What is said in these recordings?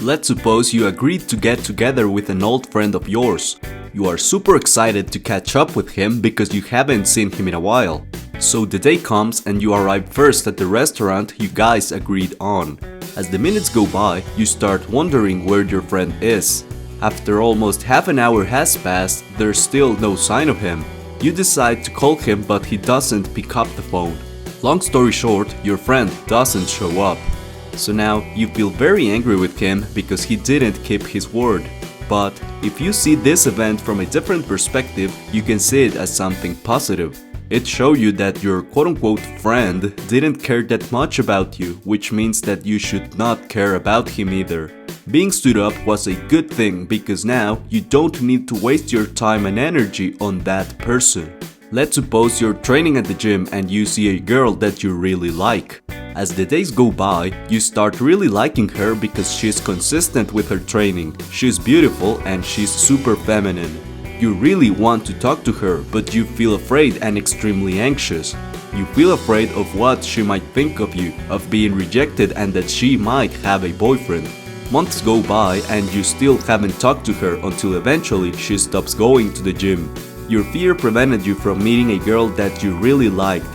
Let's suppose you agreed to get together with an old friend of yours. You are super excited to catch up with him because you haven't seen him in a while. So the day comes and you arrive first at the restaurant you guys agreed on. As the minutes go by, you start wondering where your friend is. After almost half an hour has passed, there's still no sign of him. You decide to call him, but he doesn't pick up the phone. Long story short, your friend doesn't show up. So now you feel very angry with him because he didn't keep his word. But if you see this event from a different perspective, you can see it as something positive. It shows you that your quote-unquote friend didn't care that much about you, which means that you should not care about him either. Being stood up was a good thing because now you don't need to waste your time and energy on that person. Let's suppose you're training at the gym and you see a girl that you really like. As the days go by, you start really liking her because she's consistent with her training, she's beautiful and she's super feminine. You really want to talk to her, but you feel afraid and extremely anxious. You feel afraid of what she might think of you, of being rejected and that she might have a boyfriend. Months go by and you still haven't talked to her until eventually she stops going to the gym. Your fear prevented you from meeting a girl that you really liked.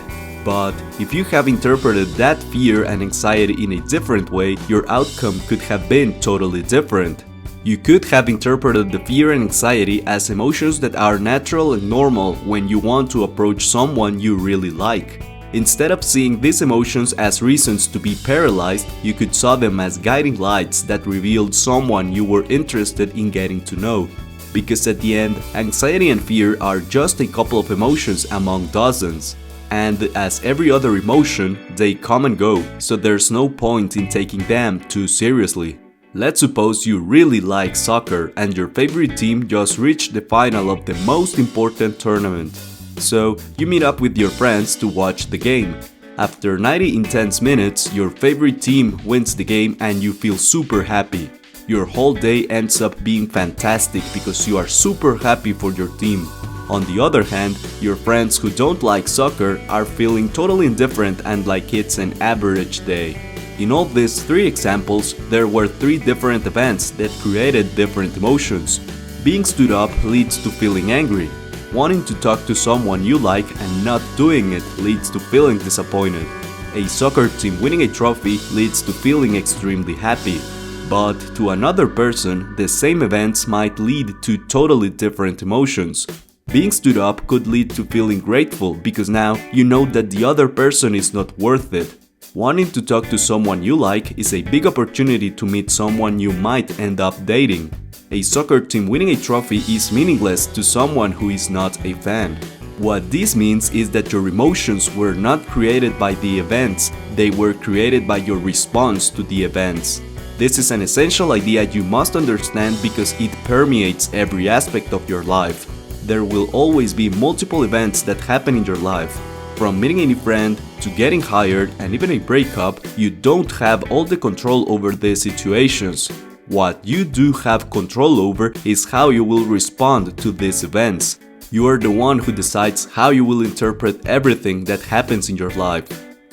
But if you have interpreted that fear and anxiety in a different way, your outcome could have been totally different. You could have interpreted the fear and anxiety as emotions that are natural and normal when you want to approach someone you really like. Instead of seeing these emotions as reasons to be paralyzed, you could saw them as guiding lights that revealed someone you were interested in getting to know. Because at the end, anxiety and fear are just a couple of emotions among dozens. And as every other emotion, they come and go, so there's no point in taking them too seriously. Let's suppose you really like soccer and your favorite team just reached the final of the most important tournament. So you meet up with your friends to watch the game. After 90 intense minutes, your favorite team wins the game and you feel super happy. Your whole day ends up being fantastic because you are super happy for your team. On the other hand, your friends who don't like soccer are feeling totally indifferent and like it's an average day. In all these three examples, there were three different events that created different emotions. Being stood up leads to feeling angry. Wanting to talk to someone you like and not doing it leads to feeling disappointed. A soccer team winning a trophy leads to feeling extremely happy. But to another person, the same events might lead to totally different emotions. Being stood up could lead to feeling grateful because now you know that the other person is not worth it. Wanting to talk to someone you like is a big opportunity to meet someone you might end up dating. A soccer team winning a trophy is meaningless to someone who is not a fan. What this means is that your emotions were not created by the events, they were created by your response to the events. This is an essential idea you must understand because it permeates every aspect of your life. There will always be multiple events that happen in your life. From meeting a new friend, to getting hired, and even a breakup, you don't have all the control over these situations. What you do have control over is how you will respond to these events. You are the one who decides how you will interpret everything that happens in your life.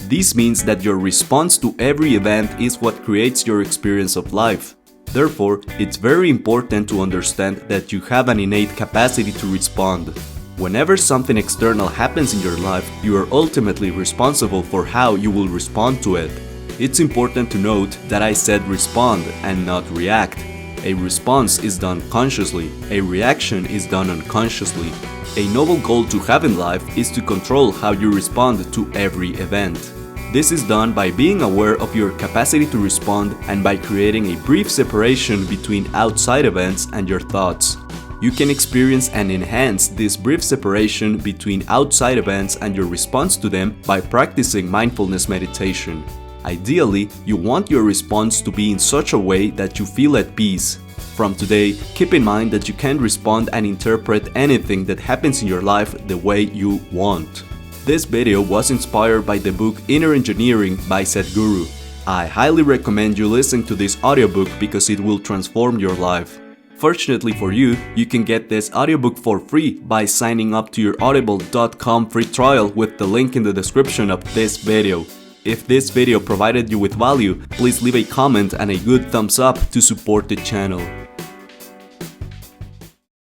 This means that your response to every event is what creates your experience of life. Therefore, it's very important to understand that you have an innate capacity to respond. Whenever something external happens in your life, you are ultimately responsible for how you will respond to it. It's important to note that I said respond and not react. A response is done consciously, a reaction is done unconsciously. A noble goal to have in life is to control how you respond to every event. This is done by being aware of your capacity to respond and by creating a brief separation between outside events and your thoughts. You can experience and enhance this brief separation between outside events and your response to them by practicing mindfulness meditation. Ideally, you want your response to be in such a way that you feel at peace. From today, keep in mind that you can respond and interpret anything that happens in your life the way you want. This video was inspired by the book Inner Engineering by Sadhguru. I highly recommend you listen to this audiobook because it will transform your life. Fortunately for you, you can get this audiobook for free by signing up to your audible.com free trial with the link in the description of this video. If this video provided you with value, please leave a comment and a good thumbs up to support the channel.